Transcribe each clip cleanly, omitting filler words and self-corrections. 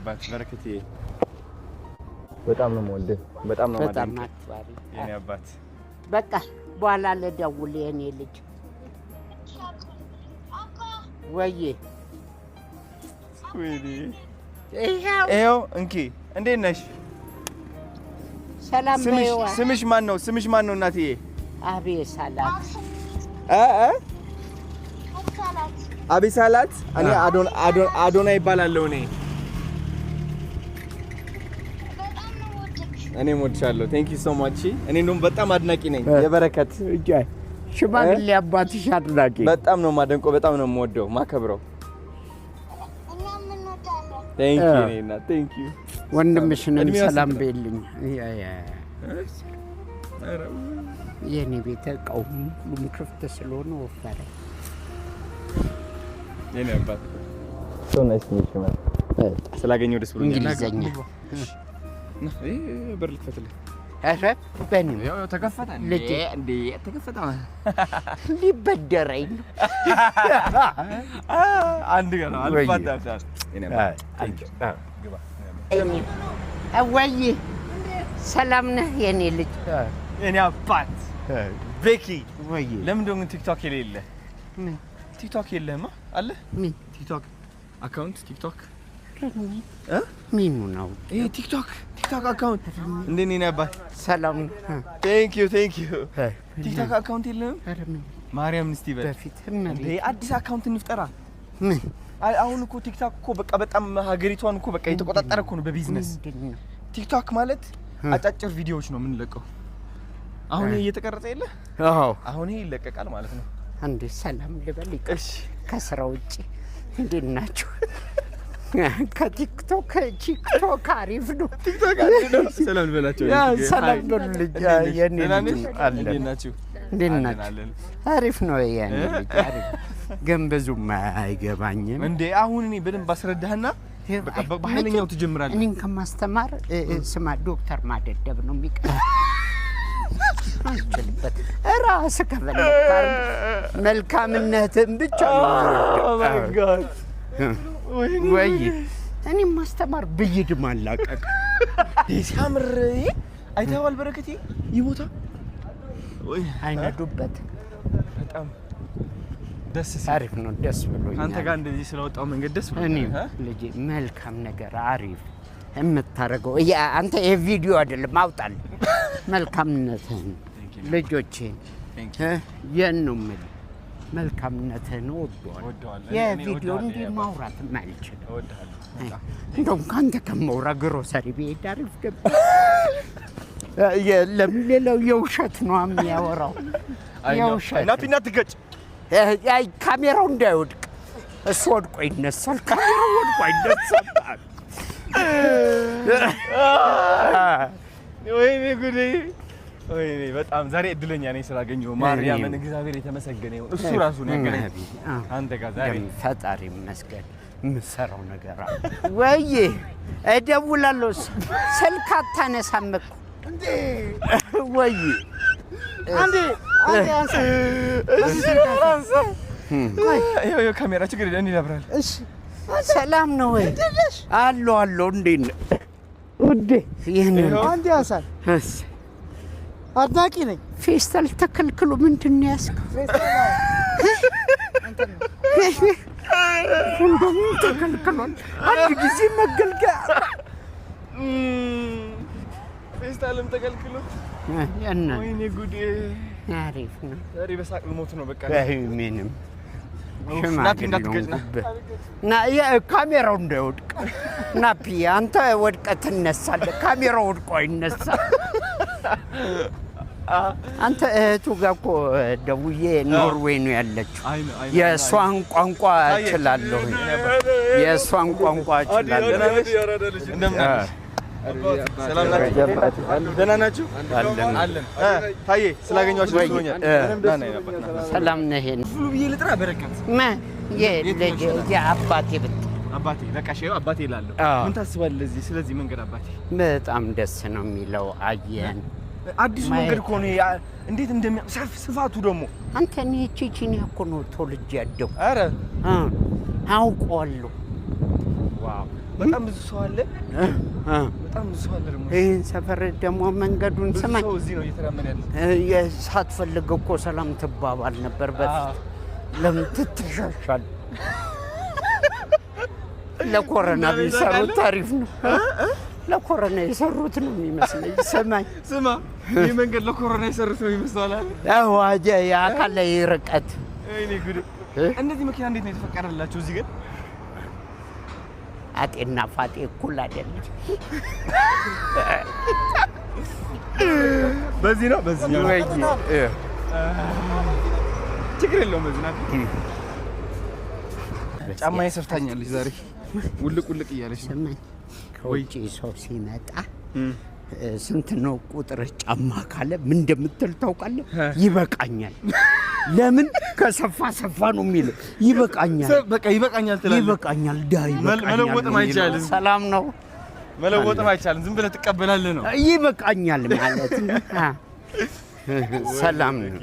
አባት በረከቴ በጣም ነው የምወደው በጣም ነው ማለት የኔ አባት በቃ በኋላ ለደውል የኔ ልጅ ወይዬ ወይኔ ይሄው እንኪ እንዴት ነሽ ሰላም በይዋ ስምሽ ማን ነው እናትዬ አቤሳላት አቤሳላት እኔ አዶና ይባላልው እኔ ሞድሻለሁ ቴንክ ዩ ሶ ማች እኔ እንደውም በጣም አድናቂ ነኝ የበረከት ሽማግሌ አባትሽ አድናቂ በጣም ነው ማደንቆ በጣም ነው የምወደው ማከብረው ቴንክ ዩ ኔና ቴንክ ዩ ወንድምሽንም ሰላም በይልኝ የኔ ቤት እቃው ሁሉም ክፍት ስለሆነ ወፈረ የኔ አባት ሶ ናይስ ኒት ዩ ስላገኘው ደስ ብሎኛል እንግሊዘኛ በር ልክፈትልኝ አረ በኔ ያው ተከፈተ እንዴ ተከፈተ ሊበደረኝ አንድ ገና አልፋታታል ግባ አወይ ሰላም ነህ የኔ ልጅ የኔ አባት ቤኪ ወይ ለምን ደሞ ቲክቶክ የሌለ ቲክቶክ የለህማ አለ ምን ቲክቶክ አካውንት ቲክቶክ ምን ነው ይሄ ቲክቶክ አካውንት እንዴት ነህ አባት ሰላም ቴንክ ዩ ቲክቶክ አካውንት የለህም ማርያም እስቲ በፊት እንዴ አዲስ አካውንት እንፍጠራ ምን አሁን እኮ ቲክቶክ እኮ በቃ በጣም ሀገሪቷን እኮ በቃ የተቆጣጠረ እኮ ነው በቢዝነስ ቲክቶክ ማለት አጫጭር ቪዲዮዎች ነው የምንለቀው አሁን እየተቀረጸ የለ አዎ አሁን ይለቀቃል ማለት ነው አንዴ ሰላም ልበል እሺ ከስራ ውጪ እንዴት ናችሁ ከቲክቶክ አሪፍ ነው ቲክቶክ አሪፍ ነው ሰላም ልበላችሁ ያ ሰላም ልጅ የኔ ልጅ አለ እንዴት ናችሁ አሪፍ ነው የኔ ልጅ አሪፍ ግን ብዙም አይገባኝም እንዴ አሁን እኔ በደንብ አስረዳህና በቃ በኃይለኛው ትጀምራለህ እኔን ከማስተማር ስማ ዶክተር ማደደብ ነው የሚቀር አልችልበት ራስህ ከፈለክ መልካምነትን ብቻ ነው ማይ ጋድ ወይ እኔ ማስተማር ብይድ ማላቀቅ ሲያምር አይተዋል በረከቴ ይሞታ ወይ አይነዱበት በጣም ደስ አሪፍ ነው ደስ ብሎኛል አንተ ጋር እንደዚህ ስለወጣው መንገድ ደስ ብሎኛል እኔ ልጅ መልካም ነገር አሪፍ እምታረገው አንተ የቪዲዮ አይደለም አውጣል መልካምነትህን ልጆቼን የነውም መልካምነትህን ወደዋል የቪዲዮ እንዲ ማውራት ማለት ነው እንደውም ካንተ ከመውራ ግሮሰሪ ቤት አሪፍ ደብ ለምን ሌላው የውሸት ነው የሚያወራው የውሸት ናፒና ትገጭ አይ ካሜራው እንዳይወድቅ እሱ ወድቆ ይነሳል ካሜራው ወድቆ ይነሳል ወይኔ ጉዴ ወይኔ በጣም ዛሬ እድለኛ ነኝ ስላገኘው ማርያምን እግዚአብሔር የተመሰገነ ይሁን እሱ ራሱ ነው ያገኘኝ አንተ ጋር ዛሬ ፈጣሪ ይመስገን ምሰራው ነገር አለ ወይ እደውላለሁ ስልክ አታነሳም እኮ እንዴ ወይ አንዴ አንሳ ይሄ ካሜራ ችግር የለም ይደብራል እሺ ሰላም ነው ወይ አሎ እንዴት ነህ ውዴ ይሄን አንዴ አንሳል አድናቂ ነኝ ፌስታል ተከልክሎ ምንድን ነው ያስከው ሁሉም ተከልክሏል አንድ ጊዜ መገልገያ ፌስታልም ተከልክሎ ያና ወይኔ ጉዴ አሪፍ ነው ዛሬ በሳቅ ልሞት ነው በቃ ምንም ናፒና ትገጭና ና ካሜራው እንዳይወድቅ ናፒ አንተ ወድቀህ ትነሳለህ ካሜራው ወድቆ አይነሳም አንተ እህቱ ጋር እኮ ደውዬ ኖርዌይ ነው ያለችው የሷን ቋንቋ እችላለሁ የሷን ቋንቋ እችላለሁ ሰላም ናችሁ ደህና ናችሁ አለን ታዬ ስላገኛችሁ ደስ ብሎኛል ሰላም ነህ ሁሉ ብዬ ልጥራ በረከት የልጅ የአባቴ አባቴ በቃ ሼው አባቴ ይላል ምን ታስባለህ ስለዚህ መንገድ አባቴ በጣም ደስ ነው የሚለው አየን አዲስ መንገድ እኮ ነው እንዴት እንደሚያሰፍ ስፋቱ ደግሞ አንተ ነህ ቺቺኒ እኮ ነው ተወልጄ ያደኩ አረ አውቀዋለሁ ዋው በጣም ብዙ ሰው አለ በጣም ብዙ ሰው አለ ደግሞ ይሄን ሰፈር ደግሞ መንገዱን ሰማይ ሰው እዚህ ነው እየተራመደ ያለው ሳትፈልግ እኮ ሰላም ትባባል ነበር በፊት ለምን ትተሻሻል ለኮሮና ቢሰሩት ታሪፍ ነው ለኮሮና የሰሩት ነው የሚመስለኝ ሰማይ ስማ ይሄ መንገድ ለኮሮና የሰሩት ነው ይመስላል አዎ አጀ ያካለ ይርቀት እኔ ጉድ እንደዚህ መኪና እንዴት ነው የተፈቀደላችሁ እዚህ ግን አጤና ፋጤ እኩል አይደለም በዚህ ነው ችግር የለውም በዚህ ናት ጫማዬ ሰፍታኛለች ዛሬ ውልቅ እያለች ሰማኝ ከውጪ ሰው ሲመጣ ስንት ነው ቁጥር ጫማ ካለ ምን እንደምትል ታውቃለህ ይበቃኛል ለምን ከሰፋ ነው የሚለው ይበቃኛል በቃ ይበቃኛል ትላለህ ይበቃኛል ዳይ መለወጥም አይቻልም ሰላም ነው መለወጥም አይቻልም ዝም ብለህ ትቀበላለህ ነው ይበቃኛል ማለት ሰላም ነው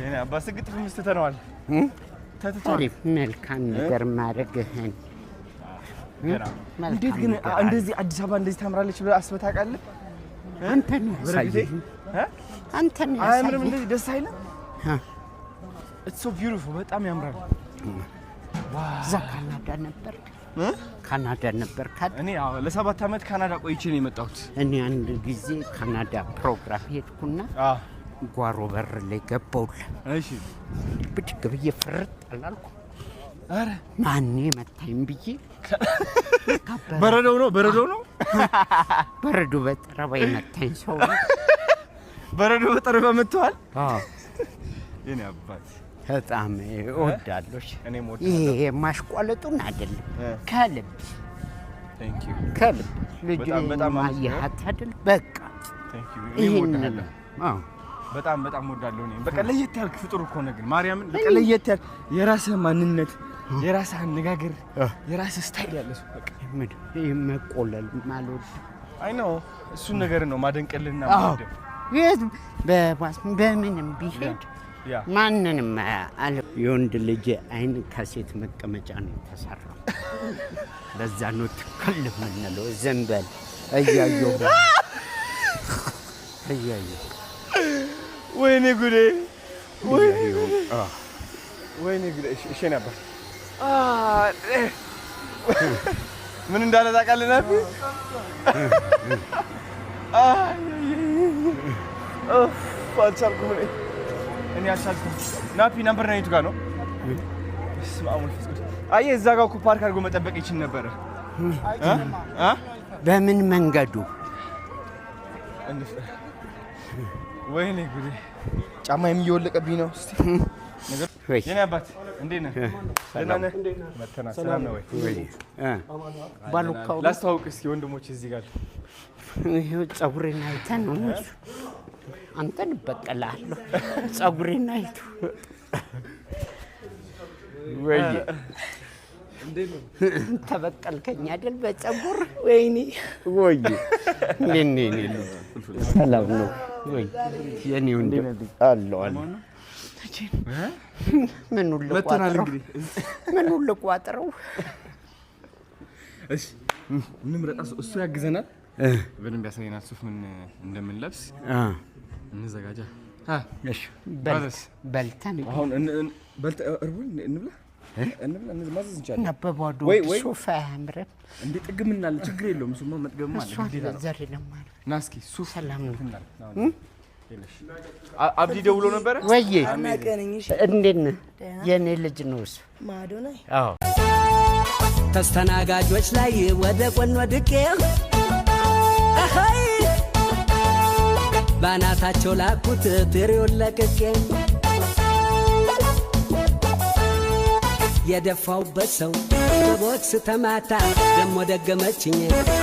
የኔ አባስ ግጥፍ ምስተተነዋል ታሪፍ መልካም ነገር ማድረግህን እንዴት ግን እንደዚህ አዲስ አበባ እንደዚህ ታምራለች ብለህ አስበህ ታውቃለህ አንተ ነው ሳይህ አንተ ነው አይምርም እንደዚህ ደስ አይልም it's so beautiful በጣም ያምራል ዋው ካናዳ ነበር እኔ ለ7 አመት ካናዳ ቆይቼ ነው የመጣሁት እኔ አንድ ጊዜ ካናዳ ፕሮግራም ሄድኩና ጓሮ በር ላይ ገባሁል እሺ ብድግ ብዬ ፍርጥ አላልኩ አረ ማን መታኝ ብዬ በረዶ ነው በረዶ በጠረባ መታኝ ሰው በረዶ በጠረባ መጥቷል የኔ አባት በጣም እወዳለሁ እኔም ወዳለሁ ይሄ ማሽቋለጡን አይደለም ከልብ thank you ከልብ ልጅ በጣም ያያት አይደል በቃ thank you እኔም ወዳለሁ በጣም ወዳለሁ እኔ በቃ ለየት ያልክ ፍጡር እኮ ነው ግን ማርያምን በቃ ለየት ያል የራስህ ማንነት የራስህ አነጋገር የራስህ ስታይል ያለ ሰው በቃ ምን መቆለል ማለት አይ ነው እሱን ነገር ነው ማደንቀልና ማለት የት በምንም ቢሄድ ማንንም አለ የወንድ ልጅ አይን ከሴት መቀመጫ ነው የተሰራው ለዛ ነው ትከልፍ ምንለው ዘንበል እያየሁ ወይኔ ጉዴ ወይኔ ጉዴ እሺ ነበር ምን እንዳለ ታውቃለህ ናፊ አልቻልኩም እኔ አልቻልኩም ናፊ ነምበር ናይቱ ጋር ነው አየህ እዛ ጋር እኮ ፓርክ አድርጎ መጠበቅ ይችል ነበር በምን መንገዱ ወይኔ ጉዴ ጫማዬም እየወለቀብኝ ነው እስቲ ነገር የኔ አባት እንዴት ነህ ሰላም ነው ወይ ባሉካው ላስተዋውቅ እስኪ ወንድሞች እዚህ ጋር ይሄው ፀጉሬን አይተህ ነው አንተን በቀላለሁ ፀጉሬን አይተህ ወይ እንዴት ነው ተበቀልከኝ አይደል በፀጉር ወይኔ ነኝ ሰላም ነው ወይ የኔ ወንድም አለው ምን ሁሉ ቋጥረው እሺ እንምረጣ እሱ ያግዘናል በደንብ ያሳየናል ሱፍ ምን እንደምንለብስ እንዘጋጃ እሺ በልተን አሁን እንብላ ማዘዝ እንችላለን ነበባዶ ሱፍ አያምርም እንዴ ጥግምናል ችግር የለውም ሱማ መጥገም ማለት ነው ዛሬ ለማለት ናስኪ ሱፍ ሰላም ነው አብዲ ደውሎ ነበር ወይዬ እንዴት ነህ የኔ ልጅ ነው እሱ ማዶ ነኝ አዎ ተስተናጋጆች ላይ ወደ ጎን ወድቄ አሃይ ባናታቸው ላኩት ትሪውን ለቅቄ የደፋውበት ሰው በቦክስ ተማታ ደሞ ደገመችኝ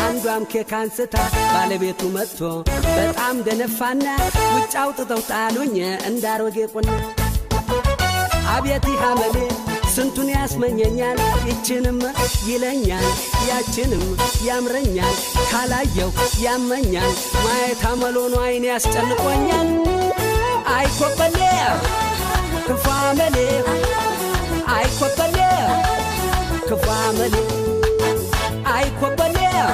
አንዷም ኬክ አንስታ ባለቤቱ መጥቶ በጣም ደነፋና ውጭ አውጥተው ጣሉኝ እንዳሮጌ ቁና አቤት ሐመሌ ስንቱን ያስመኘኛል ይችንም ይለኛል ያችንም ያምረኛል ካላየው ያመኛል ማየት አመሎኑ አይኔ ያስጨንቆኛል አይኮበሌ ክፋመሌ አይኮበሌ ክፋመሌ ኮበሌ